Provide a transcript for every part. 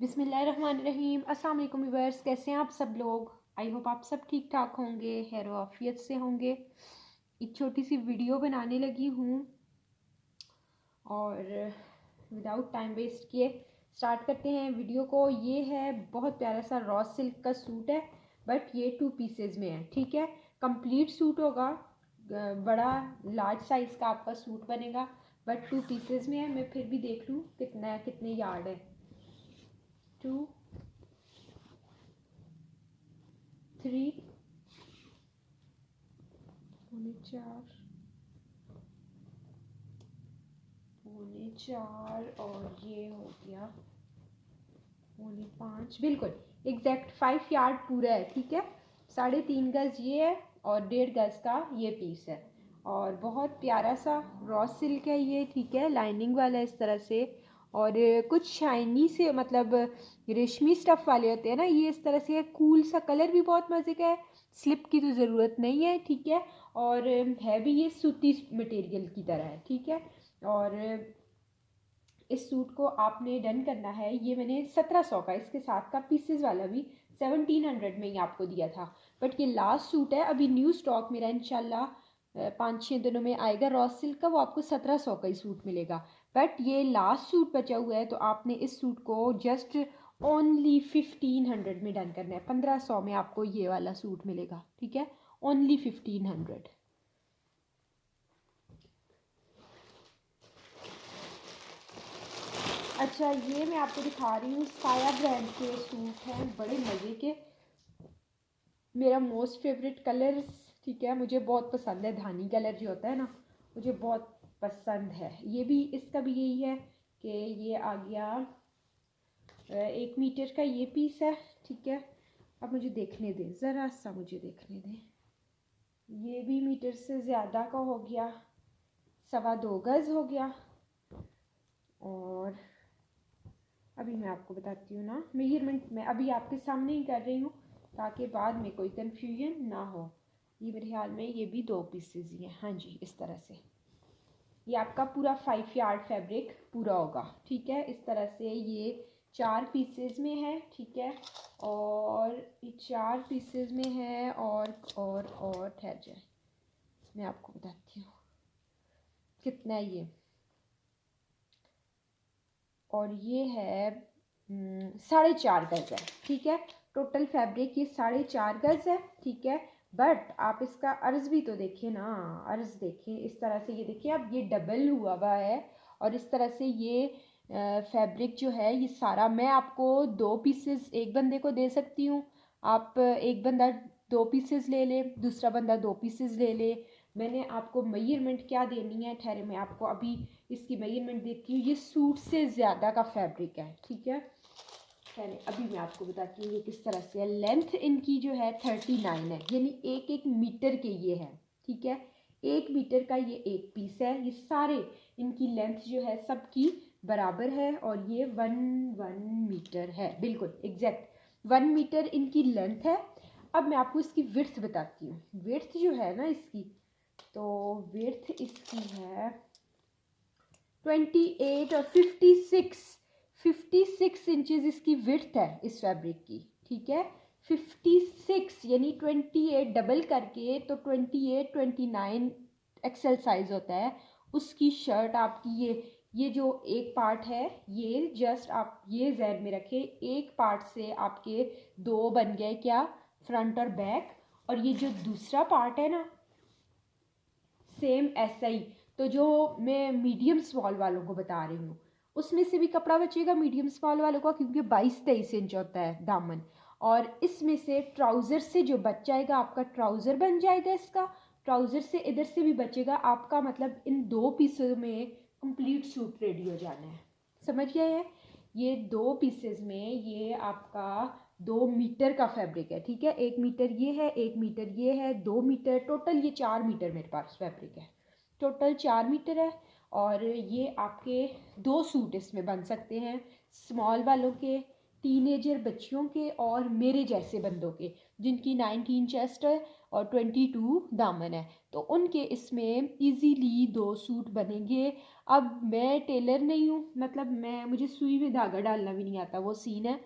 बिस्मिल्लाहिर्रहमानिर्रहीम। अस्सलाम वालेकुम व्यूअर्स, कैसे हैं आप सब लोग। आई होप आप सब ठीक ठाक होंगे, खैर आफियत से होंगे। एक छोटी सी वीडियो बनाने लगी हूँ और विदाउट टाइम वेस्ट किए स्टार्ट करते हैं वीडियो को। ये है बहुत प्यारा सा रॉ सिल्क का सूट है, बट ये 2 पीसेज में है। ठीक है, कंप्लीट सूट होगा, बड़ा लार्ज साइज़ का आपका सूट बनेगा, बट 2 पीसेज में है। मैं फिर भी देख लूँ कितने यार्ड है। 2 3 पौने चार और ये हो गया 5:45। बिल्कुल एग्जैक्ट 5 यार्ड पूरा है। ठीक है, 3.5 गज ये है और 1.5 गज का ये पीस है और बहुत प्यारा सा रॉ सिल्क है ये। ठीक है, लाइनिंग वाला इस तरह से और कुछ शाइनी से मतलब रेशमी स्टफ़ वाले होते हैं ना, ये इस तरह से है। कूल सा कलर भी बहुत मज़े का है, स्लिप की तो ज़रूरत नहीं है। ठीक है, और है भी ये सूती मटेरियल की तरह है। ठीक है, और इस सूट को आपने डन करना है। ये मैंने 1700 का, इसके साथ का पीसेस वाला भी 1700 में ही आपको दिया था, बट ये लास्ट सूट है। अभी न्यू स्टॉक मेरा इंशाल्लाह 5-6 दिनों में आएगा रॉ सिल्क का, वो आपको 1700 का ही सूट मिलेगा। बट ये लास्ट सूट बचा हुआ है, तो आपने इस सूट को जस्ट ओनली 1500 में डन करना है। 1500 में आपको ये वाला सूट मिलेगा। ठीक है, ओनली 1500। अच्छा, ये मैं आपको दिखा रही हूँ, साया ब्रांड के सूट हैं, बड़े मज़े के, मेरा मोस्ट फेवरेट कलर। ठीक है, मुझे बहुत पसंद है, धानी कलर जो होता है ना, मुझे बहुत पसंद है। ये भी, इसका भी यही है कि ये आ गया 1 मीटर का ये पीस है। ठीक है, अब मुझे देखने दें, ज़रा सा मुझे देखने दें। ये भी मीटर से ज़्यादा का हो गया, 2.25 गज हो गया। और अभी मैं आपको बताती हूँ ना, मेजरमेंट मैं अभी आपके सामने ही कर रही हूँ ताकि बाद में कोई कन्फ्यूजन ना हो। ये मेरे ख्याल में ये भी 2 पीसेज ही हैं। हाँ जी, इस तरह से ये आपका पूरा 5 यार्ड फैब्रिक पूरा होगा। ठीक है, इस तरह से ये 4 पीसेज में है। ठीक है, और ये 4 पीसेज में है और ठहर जाए, मैं आपको बताती हूँ कितना है ये। और ये है 4.5 गज है। ठीक है, टोटल फैब्रिक ये 4.5 गज है। ठीक है, बट आप इसका अर्ज भी तो देखिए ना, अर्ज देखिए इस तरह से, ये देखिए अब ये डबल हुआ है। और इस तरह से ये फैब्रिक जो है ये सारा, मैं आपको 2 पीसेस एक बंदे को दे सकती हूँ। आप एक बंदा 2 पीसेस ले ले, दूसरा बंदा 2 पीसेस ले ले। मैंने आपको मेजरमेंट क्या देनी है, ठहरे मैं आपको अभी इसकी मेजरमेंट देती हूँ। ये सूट से ज़्यादा का फैब्रिक है। ठीक है, पहले अभी मैं आपको बताती हूँ ये किस तरह से है। लेंथ इनकी जो है 39 है, यानी 1 मीटर के ये है। ठीक है, 1 मीटर का ये एक पीस है। ये सारे इनकी लेंथ जो है सबकी बराबर है और ये 1 मीटर है, बिल्कुल एग्जैक्ट 1 मीटर इनकी लेंथ है। अब मैं आपको इसकी विड्थ बताती हूँ। विड्थ जो है ना इसकी, तो विड्थ इसकी है 28 और 56 इंचेस इसकी विड्थ है इस फैब्रिक की। ठीक है, 56 यानी 28 डबल करके तो 28 29 एक्सेल साइज होता है उसकी शर्ट आपकी। ये जो एक पार्ट है, ये जस्ट आप ये जहन में रखें, एक पार्ट से आपके 2 बन गए क्या, फ्रंट और बैक। और ये जो दूसरा पार्ट है ना, सेम ऐसा ही। तो जो मैं मीडियम स्मॉल वालों को बता रही हूँ, उसमें से भी कपड़ा बचेगा मीडियम स्मॉल वालों का, क्योंकि 22-23 इंच होता है दामन। और इसमें से ट्राउज़र से जो बच जाएगा, आपका ट्राउज़र बन जाएगा इसका। ट्राउज़र से इधर से भी बचेगा आपका, मतलब इन 2 पीसों में कंप्लीट सूट रेडी हो जाना है। समझ गए हैं, ये 2 पीसेस में ये आपका 2 मीटर का फैब्रिक है। ठीक है, 1 मीटर ये है, 1 मीटर ये है, 2 मीटर, टोटल ये 4 मीटर मेरे पास फैब्रिक है। टोटल 4 मीटर है और ये आपके 2 सूट इसमें बन सकते हैं, स्मॉल वालों के, टीनेजर बच्चियों के और मेरे जैसे बंदों के। जिनकी 19 चेस्ट है और 22 दामन है, तो उनके इसमें इजीली 2 सूट बनेंगे। अब मैं टेलर नहीं हूँ, मतलब मुझे सुई में धागा डालना भी नहीं आता, वो सीन है।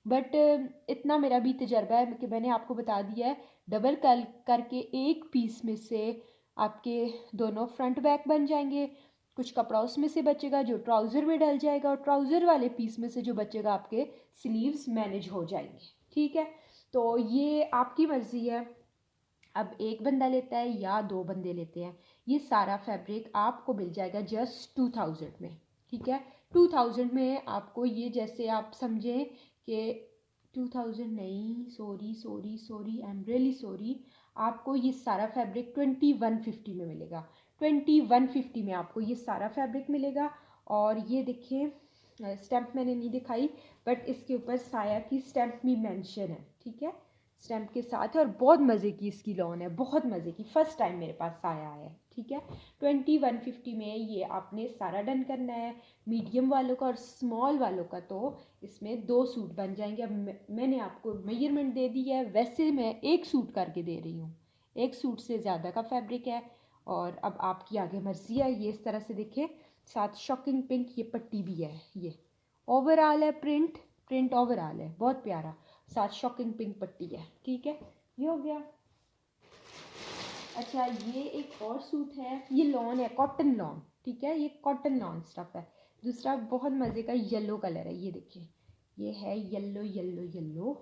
बट इतना मेरा भी तजर्बा है कि मैंने आपको बता दिया है, डबल कल करके एक पीस में से आपके दोनों फ्रंट बैक बन जाएंगे। कुछ कपड़ा उसमें से बचेगा जो ट्राउज़र में डल जाएगा, और ट्राउज़र वाले पीस में से जो बचेगा आपके स्लीव्स मैनेज हो जाएंगे। ठीक है, तो ये आपकी मर्ज़ी है, अब एक बंदा लेता है या 2 बंदे लेते हैं। ये सारा फैब्रिक आपको मिल जाएगा जस्ट 2000 में। ठीक है, 2000 में आपको ये, जैसे आप समझें कि 2000 नहीं, sorry I am really sorry, आपको ये सारा फैब्रिक 2150 में मिलेगा। 2150 में आपको ये सारा फैब्रिक मिलेगा। और ये देखिए, स्टैम्प मैंने नहीं दिखाई, बट इसके ऊपर साया की स्टैम्प भी मेंशन है। ठीक है, स्टैम्प के साथ है, और बहुत मज़े की इसकी लॉन है, बहुत मज़े की। फ़र्स्ट टाइम मेरे पास आया है। ठीक है, 2150 में ये आपने सारा डन करना है। मीडियम वालों का और स्मॉल वालों का तो इसमें 2 सूट बन जाएंगे। अब मैंने आपको मेजरमेंट दे दी है, वैसे मैं एक सूट करके दे रही हूँ, एक सूट से ज़्यादा का फैब्रिक है। और अब आपकी आगे मर्जी है। ये इस तरह से देखिए, साथ शॉकिंग पिंक ये पट्टी भी है। ये ओवरऑल है, प्रिंट ओवरऑल है, बहुत प्यारा, साथ शॉकिंग पिंक पट्टी है। ठीक है, ये हो गया। अच्छा, ये एक और सूट है, ये लॉन है, कॉटन लॉन। ठीक है, ये कॉटन लॉन स्टफ है। दूसरा बहुत मज़े का येलो कलर है, ये देखिए, ये है येलो येलो येलो,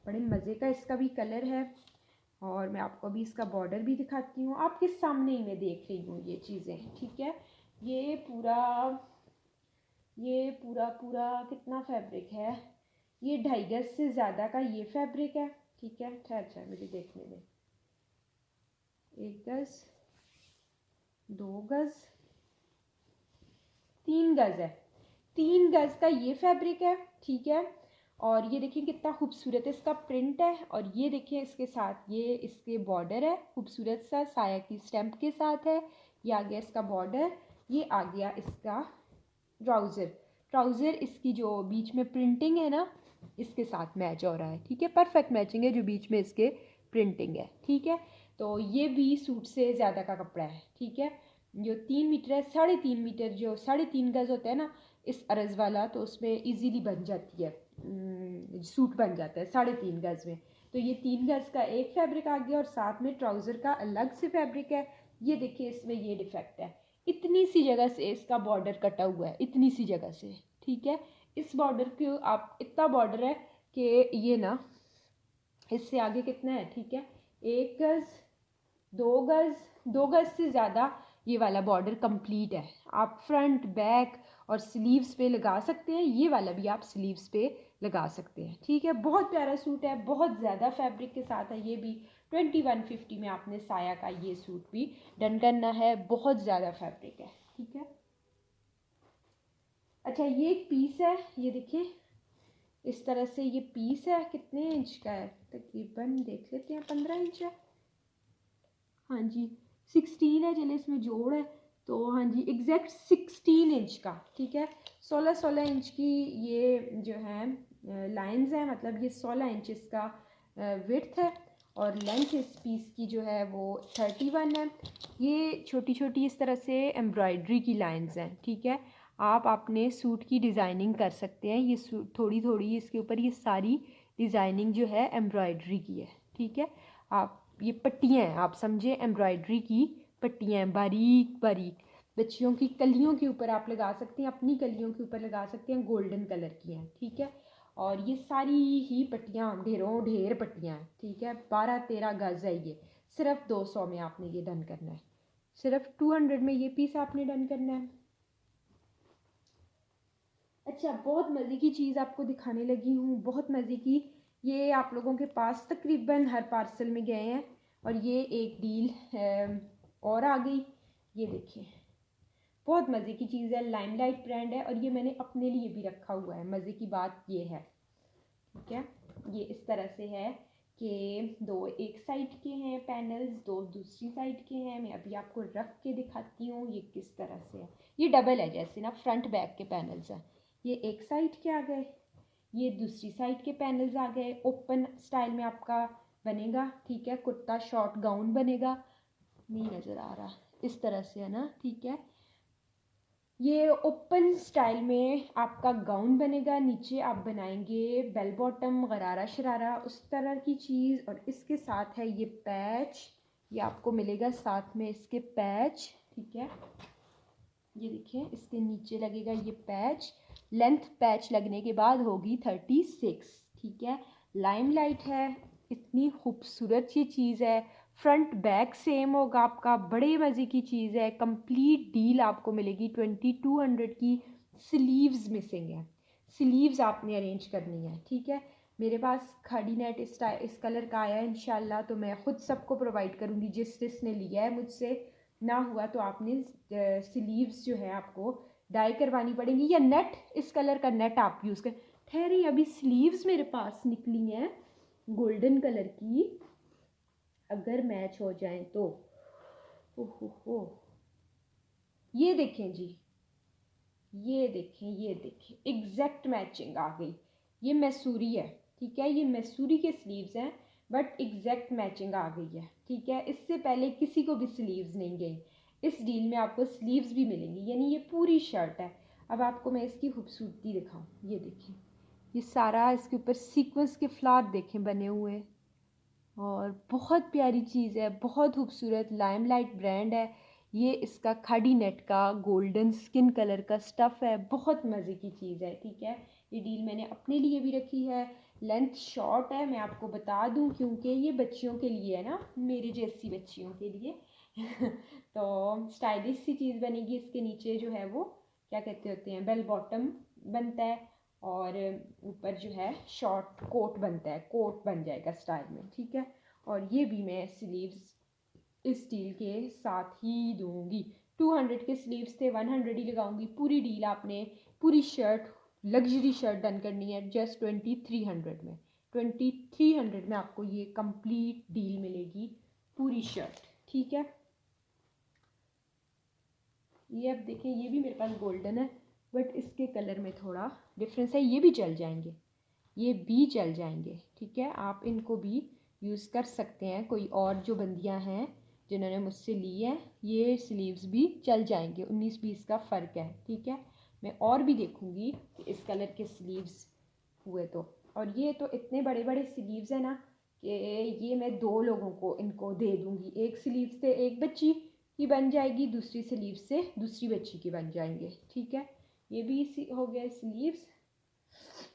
बड़े मज़े का इसका भी कलर है। और मैं आपको अभी इसका बॉर्डर भी दिखाती हूँ, आपके सामने ही मैं देख रही हूँ ये चीज़ें। ठीक है, ये पूरा पूरा कितना फैब्रिक है, ये 2.5 गज से ज़्यादा का ये फैब्रिक है। ठीक है, ठहर मुझे देखने दें। 1 गज, 2 गज, 3 गज है, 3 गज का ये फैब्रिक है। ठीक है, और ये देखिए कितना खूबसूरत है इसका प्रिंट है। और ये देखिए इसके साथ ये इसके बॉर्डर है, खूबसूरत सा साया की स्टैम्प के साथ है। ये आ गया इसका बॉर्डर, ये आ गया इसका ट्राउज़र इसकी जो बीच में प्रिंटिंग है ना, इसके साथ मैच हो रहा है। ठीक है, परफेक्ट मैचिंग है जो बीच में इसके प्रिंटिंग है। ठीक है, तो ये भी सूट से ज़्यादा का कपड़ा है। ठीक है, जो 3 मीटर है, 3.5 मीटर, जो 3.5 गज होता है ना इस अरज़ वाला, तो उसमें इजीली बन जाती है, सूट बन जाता है 3.5 गज में। तो ये 3 गज का एक फैब्रिक आ गया, और साथ में ट्राउज़र का अलग से फैब्रिक है। ये देखिए, इसमें ये डिफेक्ट है, इतनी सी जगह से इसका बॉर्डर कटा हुआ है, इतनी सी जगह से। ठीक है, इस बॉर्डर के आप इतना बॉर्डर है कि ये ना, इससे आगे कितना है। ठीक है, 1 गज, 2 गज, 2 गज से ज़्यादा ये वाला बॉर्डर कंप्लीट है। आप फ्रंट बैक और स्लीव्स पे लगा सकते हैं, ये वाला भी आप स्लीव्स पे लगा सकते हैं। ठीक है, बहुत प्यारा सूट है, बहुत ज़्यादा फैब्रिक के साथ है। ये भी 2150 में आपने साया का ये सूट भी डन करना है, बहुत ज़्यादा फैब्रिक है। ठीक है, अच्छा, ये एक पीस है, ये देखिए इस तरह से ये पीस है। कितने इंच का है तकरीबन, देख लेते हैं, 15 इंच है। हाँ जी, 16 है, चलिए इसमें जोड़ है तो हाँ जी, एग्जैक्ट 16 इंच का। ठीक है, 16 इंच की ये जो है लाइंस हैं, मतलब ये 16 इंच इसका विड्थ है, और लेंथ इस पीस की जो है वो 31 है। ये छोटी छोटी इस तरह से एम्ब्रॉयडरी की लाइंस हैं। ठीक है, आप अपने सूट की डिज़ाइनिंग कर सकते हैं। ये थोड़ी थोड़ी इसके ऊपर ये सारी डिज़ाइनिंग जो है एम्ब्रॉयडरी की है। ठीक है, आप ये पट्टियाँ हैं, आप समझे एम्ब्रॉयडरी की पट्टियाँ हैं, बारीक बारीक, बच्चियों की कलियों के ऊपर आप लगा सकते हैं, अपनी कलियों के ऊपर लगा सकते हैं, गोल्डन कलर की हैं। ठीक है, और ये सारी ही पट्टियाँ ढेरों ढेर पट्टियाँ हैं। ठीक है, 12-13 गज है ये। सिर्फ 200 में आपने ये डन करना है, सिर्फ 200 में ये पीस आपने डन करना है। अच्छा, बहुत मज़े की चीज़ आपको दिखाने लगी हूँ, बहुत मज़े की। ये आप लोगों के पास तकरीबन हर पार्सल में गए हैं, और ये एक डील और आ गई। ये देखिए, बहुत मज़े की चीज़ है, लाइमलाइट ब्रांड है, और ये मैंने अपने लिए भी रखा हुआ है। मज़े की बात ये है, ठीक है, ये इस तरह से है कि 2 एक साइड के हैं पैनल्स, 2 दूसरी साइड के हैं। मैं अभी आपको रख के दिखाती हूँ ये किस तरह से है। ये डबल है, जैसे ना फ्रंट बैक के पैनल्स हैं। ये एक साइड के आ गए, ये दूसरी साइड के पैनल्स आ गए। ओपन स्टाइल में आपका बनेगा, ठीक है। कुर्ता शॉर्ट गाउन बनेगा, नहीं नज़र आ रहा, इस तरह से है ना, ठीक है। ये ओपन स्टाइल में आपका गाउन बनेगा, नीचे आप बनाएंगे बेल बॉटम गरारा शरारा उस तरह की चीज़, और इसके साथ है ये पैच, ये आपको मिलेगा साथ में इसके पैच, ठीक है। ये देखिए इसके नीचे लगेगा ये पैच, लेंथ पैच लगने के बाद होगी 36, ठीक है। लाइमलाइट है, इतनी खूबसूरत ये चीज़ है, फ्रंट बैक सेम होगा आपका, बड़े मज़े की चीज़ है। कंप्लीट डील आपको मिलेगी 2200 की। स्लीव्स मिसिंग है, स्लीव्स आपने अरेंज करनी है, ठीक है। मेरे पास खाड़ी नेट इस कलर का आया है इंशाल्लाह, तो मैं ख़ुद सबको प्रोवाइड करूँगी जिसने लिया है मुझसे। ना हुआ तो आपने स्लीव्स जो है आपको डाई करवानी पड़ेंगी, या नेट, इस कलर का नेट आप यूज़ कर। ठहरे, अभी स्लीव्स मेरे पास निकली हैं गोल्डन कलर की, अगर मैच हो जाए तो। ओहो, ये देखें जी, ये देखें, ये देखें, एग्जैक्ट मैचिंग आ गई। ये मैसूरी है, ठीक है, ये मैसूरी के स्लीव्स हैं, बट एग्जैक्ट मैचिंग आ गई है, ठीक है। इससे पहले किसी को भी स्लीव्स नहीं गई, इस डील में आपको स्लीव्स भी मिलेंगी, यानी ये पूरी शर्ट है। अब आपको मैं इसकी खूबसूरती दिखाऊं, ये देखें, ये सारा इसके ऊपर सीक्वेंस के फ्लावर देखें बने हुए, और बहुत प्यारी चीज़ है, बहुत खूबसूरत। लाइमलाइट ब्रांड है ये, इसका खाड़ी नेट का गोल्डन स्किन कलर का स्टफ़ है, बहुत मज़े की चीज़ है, ठीक है। ये डील मैंने अपने लिए भी रखी है। लेंथ शॉर्ट है, मैं आपको बता दूं, क्योंकि ये बच्चियों के लिए है ना, मेरी जैसी बच्चियों के लिए तो स्टाइलिश सी चीज़ बनेगी। इसके नीचे जो है वो क्या कहते होते हैं, बेल बॉटम बनता है, और ऊपर जो है शॉर्ट कोट बनता है, कोट बन जाएगा स्टाइल में, ठीक है। और ये भी मैं स्लीव्स इस डील के साथ ही दूंगी। 200 के स्लीव्स थे, 100 ही लगाऊंगी। पूरी डील आपने, पूरी शर्ट, लग्जरी शर्ट डन करनी है जस्ट 2300 में। 2300 में आपको ये कंप्लीट डील मिलेगी, पूरी शर्ट, ठीक है। ये अब देखें, ये भी मेरे पास गोल्डन है, बट इसके कलर में थोड़ा डिफरेंस है। ये भी चल जाएंगे, ये भी चल जाएंगे, ठीक है। आप इनको भी यूज़ कर सकते हैं। कोई और जो बंदियां हैं जिन्होंने मुझसे ली है, ये स्लीव्स भी चल जाएंगे, 19-20 का फ़र्क है, ठीक है। मैं और भी देखूँगी कि इस कलर के स्लीव्स हुए तो। और ये तो इतने बड़े बड़े स्लीव्स हैं ना, कि ये मैं 2 लोगों को इनको दे दूँगी। एक स्लीव से एक बच्ची की बन जाएगी, दूसरी स्लीव से दूसरी बच्ची की बन जाएंगे, ठीक है। ये भी हो गया स्लीव्स,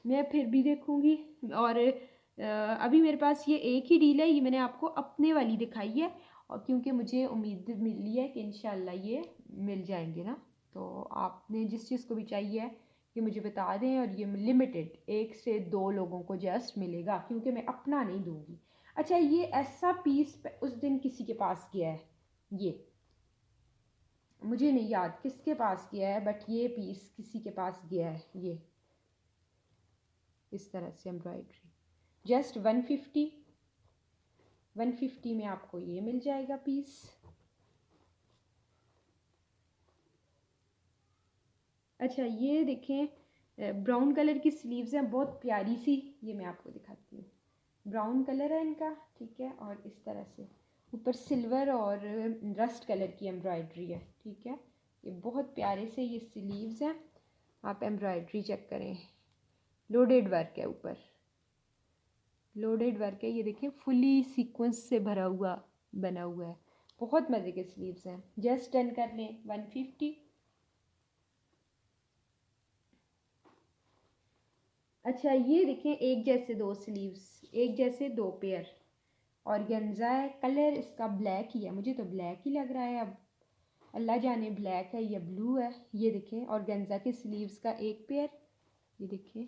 मैं फिर भी देखूँगी। और अभी मेरे पास ये एक ही डील है, ये मैंने आपको अपने वाली दिखाई है, और क्योंकि मुझे उम्मीद मिली है कि इंशाल्लाह ये मिल जाएंगे ना, तो आपने जिस चीज़ को भी चाहिए है कि मुझे बता दें। और ये लिमिटेड 1 से 2 लोगों को जस्ट मिलेगा, क्योंकि मैं अपना नहीं दूँगी। अच्छा, ये ऐसा पीस उस दिन किसी के पास गया है, ये मुझे नहीं याद किसके पास गया है, बट ये पीस किसी के पास गया है। ये इस तरह से एम्ब्रॉयडरी जस्ट 150 में आपको ये मिल जाएगा पीस। अच्छा, ये देखें, ब्राउन कलर की स्लीव्स हैं, बहुत प्यारी सी, ये मैं आपको दिखाती हूँ। ब्राउन कलर है इनका, ठीक है, और इस तरह से ऊपर सिल्वर और रस्ट कलर की एम्ब्रॉयडरी है, ठीक है। ये बहुत प्यारे से ये स्लीव्स हैं, आप एम्ब्रॉयडरी चेक करें, लोडेड वर्क है, ऊपर लोडेड वर्क है। ये देखिए फुली सीक्वेंस से भरा हुआ बना हुआ है, बहुत मज़े के स्लीव्स हैं। जस्ट डन कर लें 150। अच्छा, ये देखें, एक जैसे 2 स्लीव्स, एक जैसे 2 पेयर, और गेंजा है, कलर इसका ब्लैक ही है, मुझे तो ब्लैक ही लग रहा है, अब अल्लाह जाने ब्लैक है या ब्लू है। ये देखें, और गेंजा के स्लीव्स का एक पेयर, ये देखें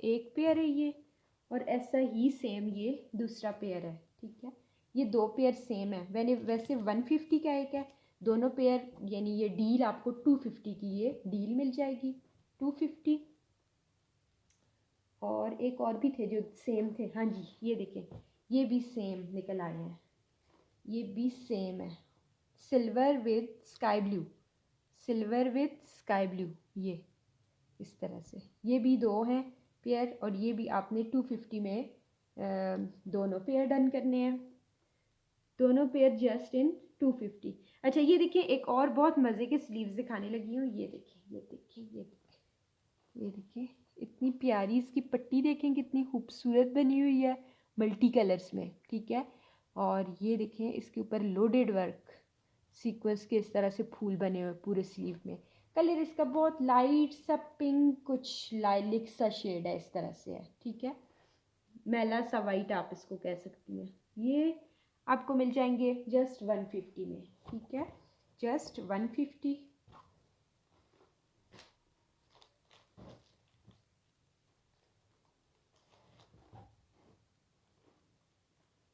एक पेयर है ये, और ऐसा ही सेम ये दूसरा पेयर है, ठीक है। ये 2 पेयर सेम है, मैंने वैसे 150 का एक है, दोनों पेयर, यानी ये डील आपको 250 की ये डील मिल जाएगी, 250। और एक और भी थे जो सेम थे, हाँ जी, ये देखें, ये भी सेम निकल आए हैं, ये भी सेम है, silver with sky blue, silver with sky blue, ये इस तरह से, ये भी 2 हैं पेयर, और ये भी आपने 250 में दोनों पेयर डन करने हैं, दोनों पेयर जस्ट इन 250। अच्छा ये देखिए एक और बहुत मज़े के स्लीव्स दिखाने लगी हूँ। ये देखिए ये देखिए ये देखिए ये देखिए, इतनी प्यारी इसकी पट्टी देखें कितनी खूबसूरत बनी हुई है मल्टी कलर्स में, ठीक है। और ये देखें इसके ऊपर लोडेड वर्क सीक्वेंस के इस तरह से फूल बने हुए पूरे स्लीव में। कलर इसका बहुत लाइट सा पिंक कुछ लाइलिक सा शेड है, इस तरह से है, ठीक है। मैला सा वाइट आप इसको कह सकती हैं। ये आपको मिल जाएंगे जस्ट 150 में, ठीक है, जस्ट 150।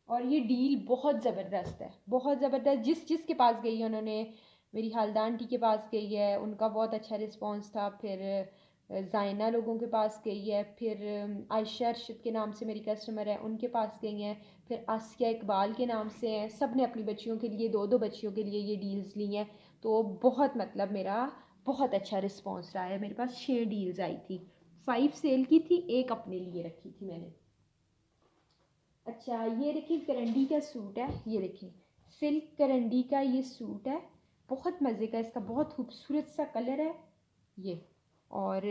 और ये डील बहुत ज़बरदस्त है, बहुत ज़बरदस्त। जिसके पास गई है उन्होंने, मेरी हालदा आंटी के पास गई है, उनका बहुत अच्छा रिस्पांस था। फिर जायना लोगों के पास गई है, फिर आयशा अरशद के नाम से मेरी कस्टमर है, उनके पास गई हैं, फिर आसिया इकबाल के नाम से हैं। सब ने अपनी बच्चियों के लिए, दो दो बच्चियों के लिए ये डील्स ली हैं। तो बहुत मतलब मेरा बहुत अच्छा रिस्पॉन्स रहा है। मेरे पास 6 डील्स आई थी, 5 सेल की थी, एक अपने लिए रखी थी मैंने। अच्छा ये देखिए करंडी का सूट है, ये देखिए सिल्क करंडी का ये सूट है, बहुत मज़े का, इसका बहुत खूबसूरत सा कलर है ये। और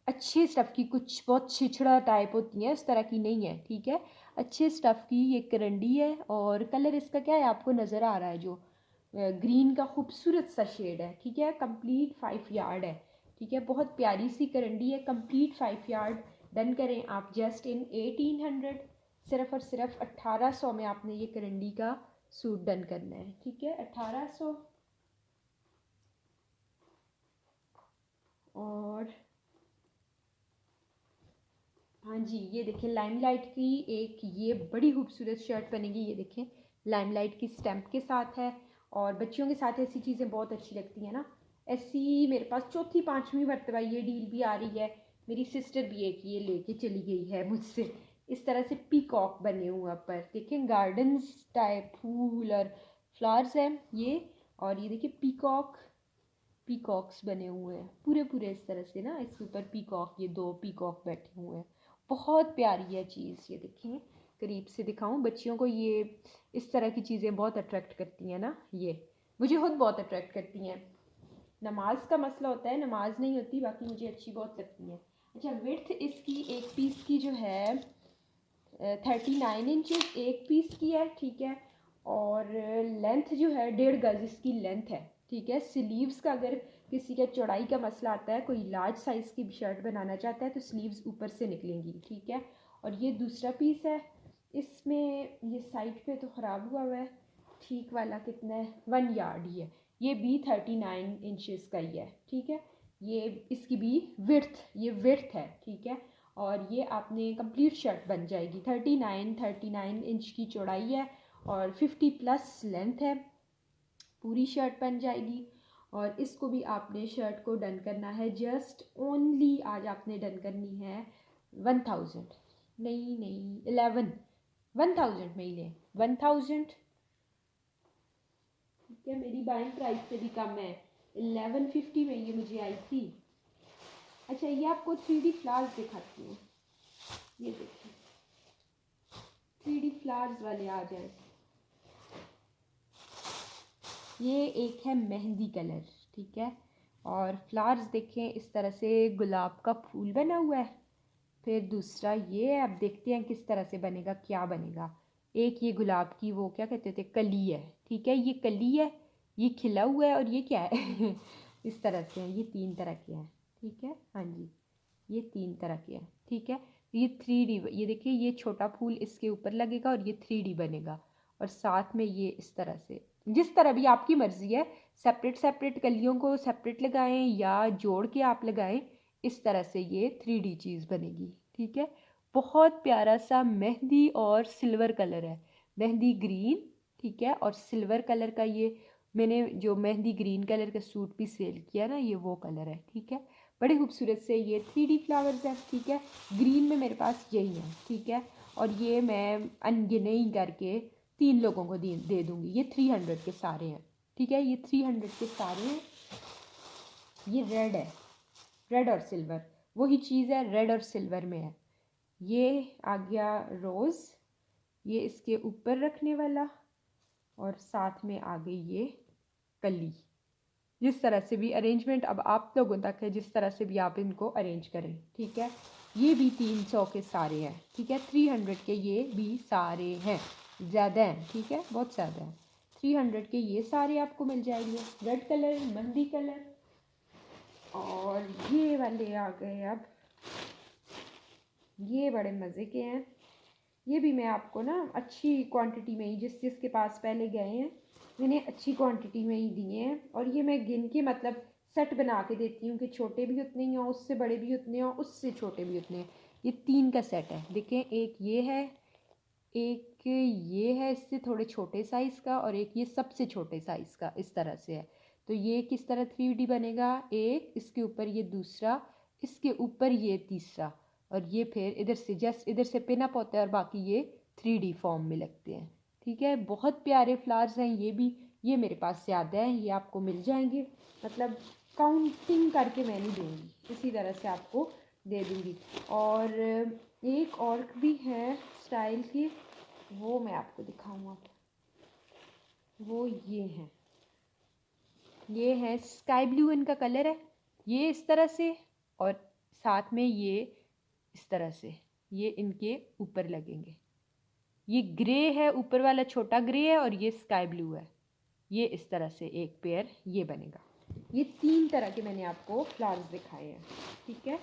अच्छे स्टफ़ की, कुछ बहुत छिछड़ा टाइप होती है, उस तरह की नहीं है, ठीक है। अच्छे स्टफ़ की ये करंडी है। और कलर इसका क्या है आपको नज़र आ रहा है, जो ग्रीन का खूबसूरत सा शेड है, ठीक है। कंप्लीट 5 यार्ड है, ठीक है, बहुत प्यारी सी करंडी है, कंप्लीट 5 यार्ड। डन करें आप जस्ट इन 1800, सिर्फ और सिर्फ 1800 में आपने ये करंडी का सूट डन करना है, ठीक है, 1800। और हाँ जी ये देखिए लाइमलाइट की एक ये बड़ी खूबसूरत शर्ट बनेगी, ये देखें लाइमलाइट की स्टैम्प के साथ है। और बच्चियों के साथ ऐसी चीज़ें बहुत अच्छी लगती हैं ना। ऐसी मेरे पास चौथी पांचवी मरतबा ये डील भी आ रही है। मेरी सिस्टर भी एक ये लेके चली गई है मुझसे। इस तरह से पीकॉक बने हुए पर देखें, गार्डन्स टाइप फूल और फ्लावर्स हैं ये। और ये देखिए पीकॉक, पीकॉक्स बने हुए हैं पूरे पूरे इस तरह से ना, इसके ऊपर पीकॉक, ये 2 पीकॉक बैठे हुए हैं। बहुत प्यारी है चीज़, ये देखें करीब से दिखाऊं बच्चियों को। ये इस तरह की चीज़ें बहुत अट्रैक्ट करती हैं ना, ये मुझे खुद बहुत अट्रैक्ट करती हैं। नमाज का मसला होता है, नमाज नहीं होती, बाकी मुझे अच्छी बहुत लगती हैं। अच्छा विड्थ इसकी एक पीस की जो है 39 इंचेस एक पीस की है, ठीक है। और लेंथ जो है 1.5 गज इसकी लेंथ है, ठीक है। स्लीव्स का अगर किसी का चौड़ाई का मसला आता है, कोई लार्ज साइज़ की शर्ट बनाना चाहता है तो स्लीव्स ऊपर से निकलेंगी, ठीक है। और ये दूसरा पीस है, इसमें ये साइड पे तो ख़राब हुआ है, ठीक वाला कितना है 1 यार्ड ही है। ये भी 39 इंचेस का ही है, ठीक है। ये इसकी भी ये विड्थ है, ठीक है। और ये आपने कंप्लीट शर्ट बन जाएगी। 39 इंच की चौड़ाई है और 50 प्लस लेंथ है, पूरी शर्ट बन जाएगी। और इसको भी आपने शर्ट को डन करना है जस्ट ओनली, आज आपने डन करनी है 1000, नहीं 11, 1000 में ही लें 1000, ठीक है। मेरी बाइंग प्राइस से भी कम है, 1150 में ये मुझे आई थी। अच्छा ये आपको 3D फ्लावर्स दिखाती हूँ, ये देखिए 3D फ्लावर्स वाले आ जाए। ये एक है मेहंदी कलर, ठीक है। और फ्लावर्स देखें इस तरह से गुलाब का फूल बना हुआ है। फिर दूसरा ये, अब देखते हैं किस तरह से बनेगा, क्या बनेगा। एक ये गुलाब की वो क्या कहते थे कली है, ठीक है, ये कली है, ये खिला हुआ है। और ये क्या है इस तरह से है, ये 3 तरह के हैं, ठीक है। हाँ जी ये 3 तरह के हैं, ठीक है। ये 3D, ये देखिए ये छोटा फूल इसके ऊपर लगेगा और ये 3D बनेगा। और साथ में ये इस तरह से, जिस तरह भी आपकी मर्ज़ी है, सेपरेट सेपरेट कलियों को सेपरेट लगाएं या जोड़ के आप लगाएं, इस तरह से ये 3D चीज़ बनेगी, ठीक है। बहुत प्यारा सा मेहंदी और सिल्वर कलर है, मेहंदी ग्रीन, ठीक है। और सिल्वर कलर का ये मैंने जो मेहंदी ग्रीन कलर का सूट भी सेल किया ना, ये वो कलर है, ठीक है। बड़े खूबसूरत से ये 3D फ्लावर्स हैं, ठीक है। ग्रीन में मेरे पास यही है, ठीक है। और ये मैं अनगिने ही करके 3 लोगों को दे दूँगी। ये 300 के सारे हैं, ठीक है, ये 300 के सारे हैं। ये रेड है, रेड और सिल्वर वही चीज़ है, रेड और सिल्वर में है, ये आ गया रोज़, ये इसके ऊपर रखने वाला, और साथ में आ गई ये कली। जिस तरह से भी अरेंजमेंट अब आप लोगों तक है, जिस तरह से भी आप इनको अरेंज करें, ठीक है। ये भी 300 के सारे हैं, ठीक है। 300 के ये भी सारे हैं, ज़्यादा हैं, ठीक है, बहुत ज़्यादा हैं। 300 के ये सारे आपको मिल जाएंगे। रेड कलर, मेहंदी कलर, और ये वाले आ गए अब, ये बड़े मज़े के हैं। ये भी मैं आपको ना अच्छी क्वांटिटी में ही, जिसके पास पहले गए हैं मैंने अच्छी क्वांटिटी में ही दिए हैं। और ये मैं गिन के मतलब सेट बना के देती हूँ कि छोटे भी उतने ही हों, उससे बड़े भी उतने हों, उससे छोटे भी उतने हैं। ये 3 का सेट है, देखें। एक ये है, एक ये है इससे थोड़े छोटे साइज़ का, और एक ये सबसे छोटे साइज़ का, इस तरह से है। तो ये किस तरह 3D बनेगा, एक इसके ऊपर ये दूसरा, इसके ऊपर ये तीसरा, और ये फिर इधर से जस्ट इधर से पिन अप होता है, और बाकी ये 3D फॉर्म में लगते हैं, ठीक है। बहुत प्यारे फ्लावर्स हैं ये भी। ये मेरे पास ज़्यादा है, ये आपको मिल जाएंगे, मतलब काउंटिंग करके मैं नहीं दूँगी, इसी तरह से आपको दे दूँगी। और एक और भी है स्टाइल की, वो मैं आपको दिखाऊँ अब। वो ये है स्काई ब्लू, इनका कलर है। ये इस तरह से, और साथ में ये इस तरह से, ये इनके ऊपर लगेंगे। ये ग्रे है, ऊपर वाला छोटा ग्रे है, और ये स्काई ब्लू है। ये इस तरह से एक पेयर ये बनेगा। ये 3 तरह के मैंने आपको फ्लावर्स दिखाए हैं, ठीक है।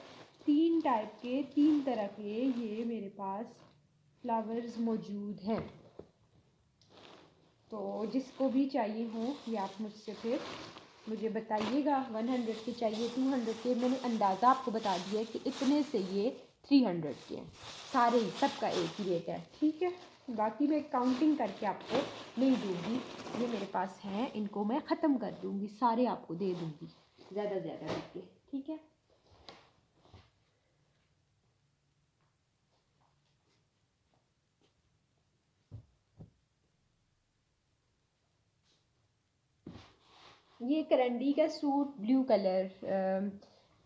3 टाइप के, 3 तरह के ये मेरे पास फ्लावर्स मौजूद हैं। तो जिसको भी चाहिए हो ये आप मुझसे फिर मुझे बताइएगा। 100 के चाहिए, 200 के, मैंने अंदाज़ा आपको बता दिया है कि इतने से ये 300 के हैं सारे ही, सबका एक ही रेट है, ठीक है। बाकी मैं काउंटिंग करके आपको नहीं दूँगी, ये मेरे पास हैं, इनको मैं ख़त्म कर दूँगी, सारे आपको दे दूँगी ज़्यादा करके, ठीक है। ये करंडी का सूट ब्लू कलर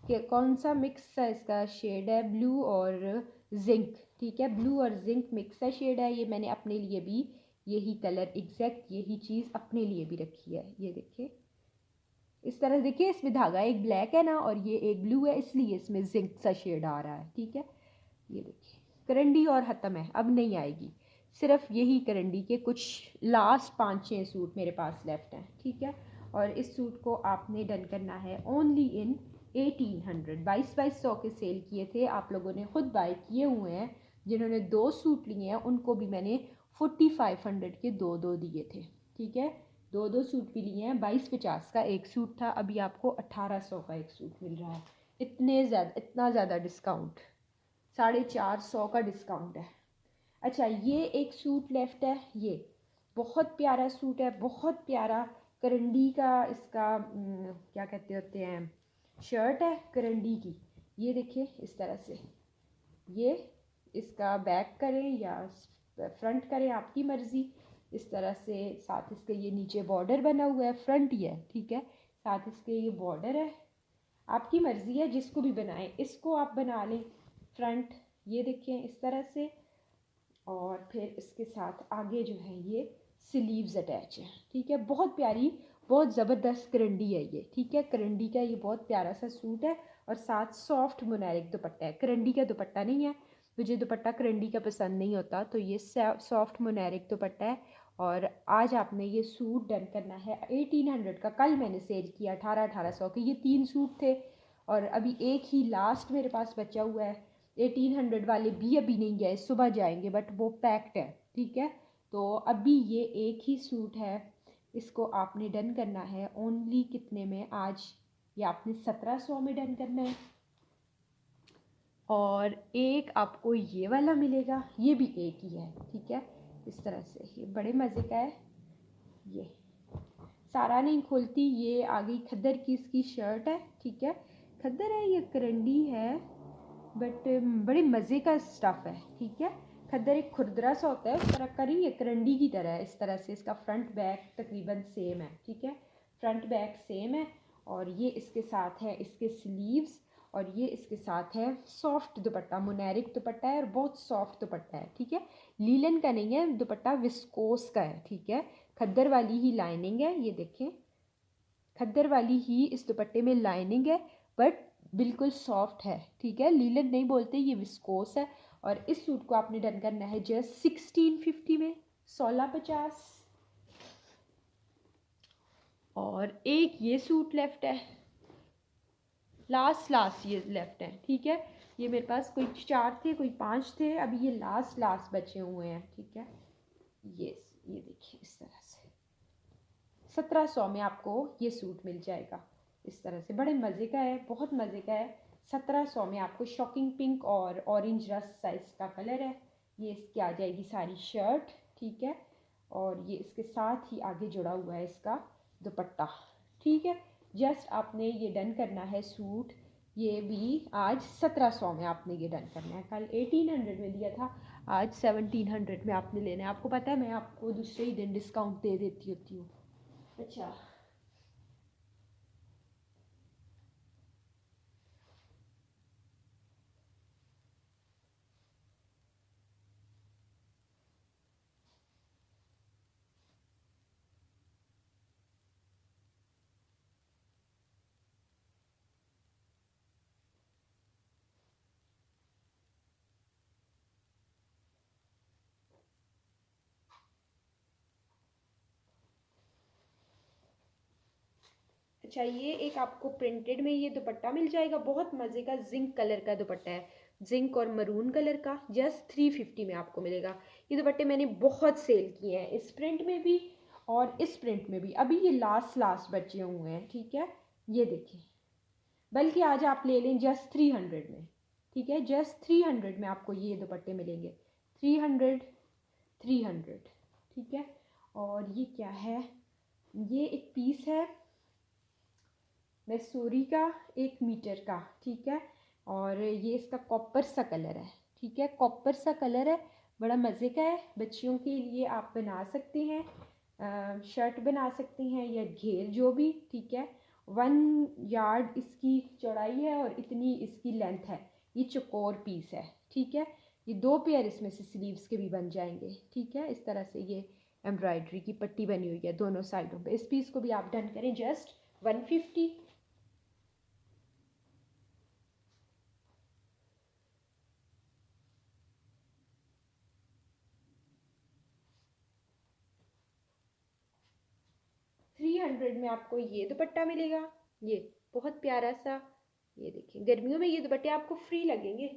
के, कौन सा मिक्स है इसका शेड है, ब्लू और जिंक, ठीक है। ब्लू और जिंक मिक्स है शेड है। ये मैंने अपने लिए भी यही कलर एग्जैक्ट यही चीज़ अपने लिए भी रखी है। ये देखिए इस तरह, देखिए इसमें धागा एक ब्लैक है ना, और ये एक ब्लू है, इसलिए इसमें जिंक सा शेड आ रहा है, ठीक है। ये देखिए करंडी और ख़त्म है, अब नहीं आएगी। सिर्फ यही करंडी के कुछ लास्ट 5-6 सूट मेरे पास लेफ्ट हैं, ठीक है। और इस सूट को आपने डन करना है ओनली इन 1800। 2200 के सेल किए थे, आप लोगों ने खुद बाय किए हुए हैं। जिन्होंने 2 सूट लिए हैं उनको भी मैंने 4500 के 2 दिए थे, ठीक है। 2 सूट भी लिए हैं। 2250 का एक सूट था, अभी आपको 1800 का एक सूट मिल रहा है। इतना ज़्यादा डिस्काउंट, 450 का डिस्काउंट है। अच्छा ये एक सूट लेफ्ट है, ये बहुत प्यारा सूट है, बहुत प्यारा करंडी का इसका क्या कहते होते हैं, शर्ट है करंडी की। ये देखिए इस तरह से, ये इसका बैक करें या फ्रंट करें आपकी मर्ज़ी। इस तरह से साथ इसके ये नीचे बॉर्डर बना हुआ है, फ्रंट ही है, ठीक है। साथ इसके ये बॉर्डर है, आपकी मर्ज़ी है जिसको भी बनाएं, इसको आप बना लें फ्रंट, ये देखें इस तरह से। और फिर इसके साथ आगे जो है ये स्लीव्स अटैच है, ठीक है। बहुत प्यारी, बहुत ज़बरदस्त करंडी है ये, ठीक है। करंडी का ये बहुत प्यारा सा सूट है, और साथ सॉफ्ट मोनारिक दुपट्टा है। करंडी का दुपट्टा नहीं है, मुझे दुपट्टा करंडी का पसंद नहीं होता, तो ये सॉफ्ट मोनारिक दुपट्टा है। और आज आपने ये सूट डन करना है 1800 का। कल मैंने सेल किया 1800 के, ये 3 सूट थे, और अभी एक ही लास्ट मेरे पास बचा हुआ है। 1800 वाले भी अभी नहीं गए, सुबह जाएंगे, बट वो पैक्ड है, ठीक है। तो अभी ये एक ही सूट है, इसको आपने डन करना है ओनली कितने में आज, ये आपने 1700 में डन करना है। और एक आपको ये वाला मिलेगा, ये भी एक ही है, ठीक है। इस तरह से ये बड़े मज़े का है। ये सारा नहीं खोलती, ये आ गई खद्दर की इसकी शर्ट है, ठीक है। खद्दर है, ये करंडी है, बट बड़े मज़े का स्टफ़ है, ठीक है। खद्दर एक खुरदरा सा होता है, उस तरह का नहीं, ये करंडी की तरह है। इस तरह से इसका फ्रंट बैक तकरीबन सेम है, ठीक है। फ्रंट बैक सेम है, और ये इसके साथ है इसके स्लीव्स। और ये इसके साथ है सॉफ्ट दुपट्टा, मुनैरिक दुपट्टा है और बहुत सॉफ्ट दुपट्टा है, ठीक है। लीलन का नहीं है दुपट्टा, विस्कोस का है, ठीक है। खद्दर वाली ही लाइनिंग है, ये देखें, खद्दर वाली ही इस दुपट्टे में लाइनिंग है, बट बिल्कुल सॉफ्ट है, ठीक है। लीलन नहीं बोलते, ये विस्कोस है। और इस सूट को आपने डन करना है जस्ट 1650 में, 1650। और एक ये सूट लेफ्ट है, लास्ट ये लेफ्ट है, ठीक है। ये मेरे पास कोई 4 थे, कोई 5 थे, अभी ये लास्ट बचे हुए हैं, ठीक है। ये देखिए इस तरह से 1700 में आपको ये सूट मिल जाएगा इस तरह से, बड़े मज़े का है, बहुत मज़े का है। 1700 में आपको शॉकिंग पिंक और ऑरेंज रस्ट साइज का कलर है। ये इसकी आ जाएगी सारी शर्ट, ठीक है। और ये इसके साथ ही आगे जुड़ा हुआ है इसका दुपट्टा, ठीक है। जस्ट आपने ये डन करना है सूट, ये भी आज 1700 में आपने ये डन करना है। कल 1800 में दिया था, आज 1700 में आपने लेना है। आपको पता है मैं आपको दूसरे ही दिन डिस्काउंट दे देती होती हूँ। अच्छा, अच्छा, ये एक आपको प्रिंटेड में ये दुपट्टा मिल जाएगा, बहुत मज़े का जिंक कलर का दुपट्टा है, जिंक और मरून कलर का, जस्ट 350 में आपको मिलेगा। ये दुपट्टे मैंने बहुत सेल किए हैं, इस प्रिंट में भी और इस प्रिंट में भी। अभी ये लास्ट बचे हुए हैं, ठीक है। ये देखिए, बल्कि आज आप ले लें जस्ट 300 में, ठीक है। जस्ट 300 में आपको ये दुपट्टे मिलेंगे, 300, 300, ठीक है। और ये क्या है, ये एक पीस है मैसूरी का, 1 मीटर का, ठीक है। और ये इसका कॉपर सा कलर है, ठीक है, कॉपर सा कलर है, बड़ा मज़े का है। बच्चियों के लिए आप बना सकते हैं, शर्ट बना सकते हैं या घेर जो भी, ठीक है। 1 यार्ड इसकी चौड़ाई है और इतनी इसकी लेंथ है। ये चौकोर पीस है, ठीक है। ये 2 पेयर इसमें से स्लीव्स के भी बन जाएंगे, ठीक है। इस तरह से ये एम्ब्रॉयडरी की पट्टी बनी हुई है दोनों साइडों पे। इस पीस को भी आप डन करें जस्ट 150। 300 में आपको ये दुपट्टा मिलेगा, ये बहुत प्यारा सा। ये देखिए, गर्मियों में ये दुपट्टे आपको फ्री लगेंगे,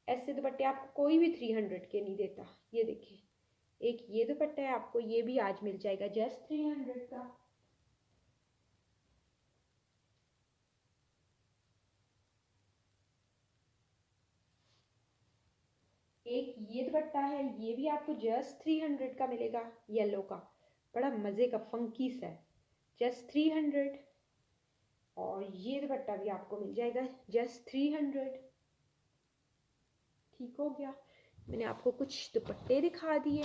ऐसे दुपट्टे आपको कोई भी 300 के नहीं देता। ये देखिए, एक ये दुपट्टा है, आपको ये भी आज मिल जाएगा जस्ट 300 का। एक ये दुपट्टा है, ये भी आपको जस्ट 300 का मिलेगा, येलो का, बड़ा मज़े का फंकी सा है, जस्ट 300। और ये दुपट्टा भी आपको मिल जाएगा जस्ट 300। ठीक हो गया, मैंने आपको कुछ दुपट्टे दिखा दिए।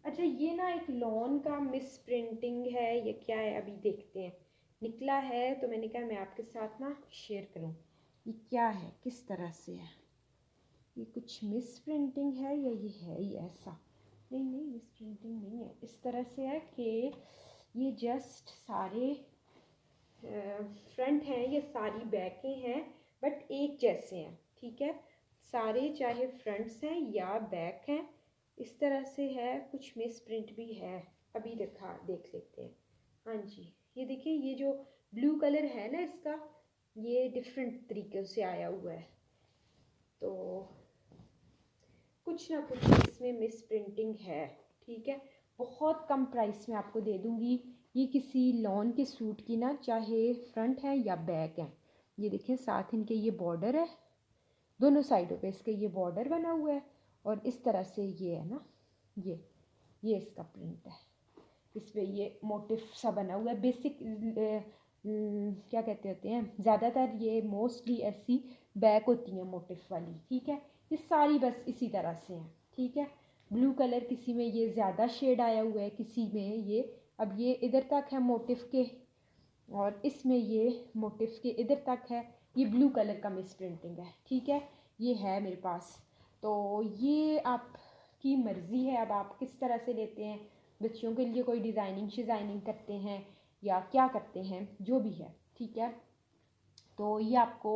अच्छा, ये ना एक लॉन का मिस प्रिंटिंग है, ये क्या है अभी देखते हैं। निकला है तो मैंने कहा मैं आपके साथ ना शेयर करूं, ये क्या है, किस तरह से है। ये कुछ मिस प्रिंटिंग है या ये है ही ऐसा, नहीं नहीं मिस प्रिंटिंग नहीं है। इस तरह से है कि ये जस्ट सारे फ्रंट हैं, ये सारी बैकें हैं, बट एक जैसे हैं, ठीक है। सारे चाहे फ्रंट्स हैं या बैक हैं, इस तरह से है। कुछ मिस प्रिंट भी है, अभी देख लेते हैं। हाँ जी, ये देखिए, ये जो ब्लू कलर है ना इसका, ये डिफरेंट तरीके से आया हुआ है, तो कुछ ना कुछ इसमें मिस प्रिंटिंग है, ठीक है। बहुत कम प्राइस में आपको दे दूँगी ये, किसी लॉन के सूट की ना, चाहे फ्रंट है या बैक है। ये देखिए, साथ इनके ये बॉर्डर है, दोनों साइडों पे इसके ये बॉर्डर बना हुआ है, और इस तरह से ये है ना, ये इसका प्रिंट है। इस पर ये मोटिव सा बना हुआ है, बेसिक क्या कहते होते हैं, ज़्यादातर ये मोस्टली ऐसी बैक होती हैं मोटिव वाली, ठीक है। ये सारी बस इसी तरह से हैं, ठीक है। ब्लू कलर किसी में ये ज़्यादा शेड आया हुआ है, किसी में ये, अब ये इधर तक है मोटिव के, और इसमें ये मोटिव के इधर तक है, ये ब्लू कलर का मिस प्रिंटिंग है, ठीक है। ये है मेरे पास, तो ये आपकी मर्ज़ी है, अब आप किस तरह से लेते हैं, बच्चियों के लिए कोई डिज़ाइनिंग शिज़ाइनिंग करते हैं या क्या करते हैं, जो भी है, ठीक है। तो ये आपको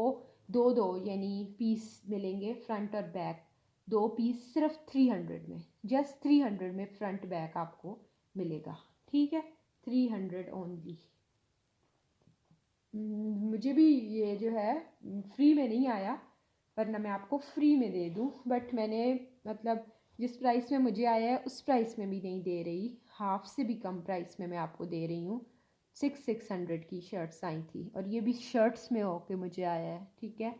दो दो यानी पीस मिलेंगे, फ्रंट और बैक, दो पीस सिर्फ 300 में, जस्ट 300 में फ्रंट बैक आपको मिलेगा, ठीक है। 300 ओनली। मुझे भी ये जो है फ्री में नहीं आया, वरना मैं आपको फ्री में दे दूँ, बट मैंने मतलब जिस प्राइस में मुझे आया है उस प्राइस में भी नहीं दे रही, हाफ से भी कम प्राइस में मैं आपको दे रही हूँ। 600 की शर्ट्स आई थी, और ये भी शर्ट्स में होके मुझे आया है, ठीक है।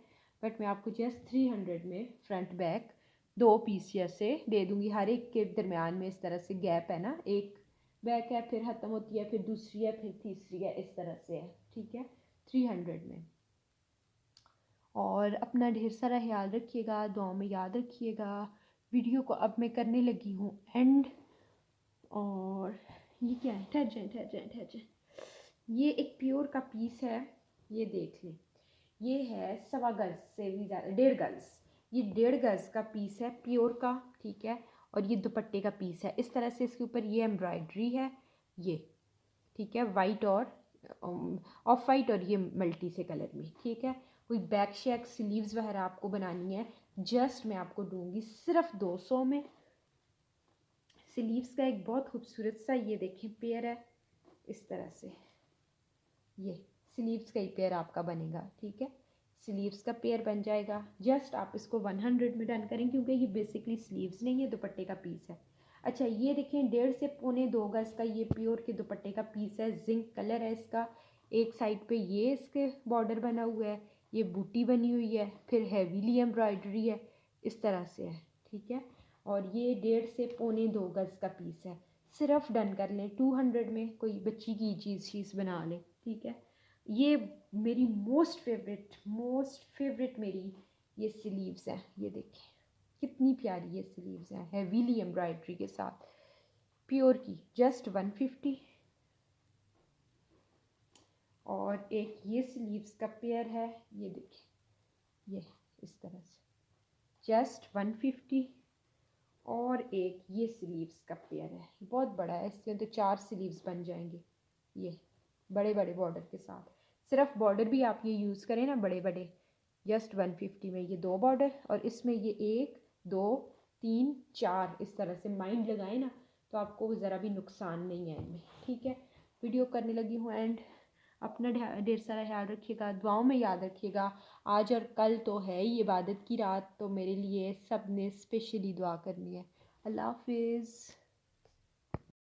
बट मैं आपको जस्ट 300 में फ्रंट बैक दो पीस जैसे दे दूँगी, हर एक के दरमियान में इस तरह से गैप है ना, एक बैक है फिर ख़त्म होती है, फिर दूसरी है, फिर तीसरी है, इस तरह से है, ठीक है। 300 में। और अपना ढेर सारा ख्याल रखिएगा, दुआओं में याद रखिएगा। वीडियो को अब मैं करने लगी हूँ एंड, और ये क्या है, ठहर जाए ठहर जाए ठहर जाए, ये एक प्योर का पीस है, ये देख लें, ये है 1.25 गज से भी ज़्यादा, 1.5 गज, ये 1.5 गज का पीस है प्योर का, ठीक है। और ये दुपट्टे का पीस है, इस तरह से इसके ऊपर ये एम्ब्रॉयडरी है, ये ठीक है, वाइट और ऑफ वाइट और ये मल्टी से कलर में, ठीक है। कोई बैक शेक स्लीव्स वगैरह आपको बनानी है, जस्ट मैं आपको दूंगी सिर्फ 200 में। स्लीव्स का एक बहुत खूबसूरत सा ये देखें पेयर है, इस तरह से, ये स्लीव्स का ही पेयर आपका बनेगा, ठीक है। स्लीव्स का पेयर बन जाएगा, जस्ट आप इसको 100 में डन करें, क्योंकि ये बेसिकली स्लीव्स नहीं है, दुपट्टे का पीस है। अच्छा ये देखें, 1.5 से 1.25 गज का ये प्योर के दुपट्टे का पीस है, जिंक कलर है इसका, एक साइड पे ये इसके बॉर्डर बना हुआ है, ये बूटी बनी हुई है, फिर हैवीली एम्ब्रॉयडरी है, इस तरह से है, ठीक है। और ये 1.5 से 1.25 गज का पीस है, सिर्फ डन कर लें 200 में, कोई बच्ची की चीज़ बना लें, ठीक है। ये मेरी मोस्ट फेवरेट मेरी ये स्लीव्स है, ये देखें कितनी प्यारी ये स्लीव्स है, हैवीली एम्ब्रॉयडरी के साथ, प्योर की, जस्ट 150। और एक ये स्लीव्स का पेयर है, ये देखें, ये इस तरह से, जस्ट 150। और एक ये स्लीव्स का पेयर है, बहुत बड़ा है, इसके तो 4 स्लीव्स बन जाएंगे, ये बड़े बड़े बॉर्डर के साथ, सिर्फ बॉर्डर भी आप ये यूज़ करें ना बड़े बड़े, जस्ट 150 में ये 2 बॉर्डर, और इसमें ये 1 2 3 4 इस तरह से माइंड लगाए ना, तो आपको ज़रा भी नुकसान नहीं है इनमें, ठीक है। वीडियो करने लगी हूँ एंड, अपना ढेर सारा ख्याल रखिएगा, दुआओं में याद रखिएगा। आज और कल तो है ही इबादत की रात, तो मेरे लिए सब ने स्पेशली दुआ करनी है। अल्लाह हाफिज़।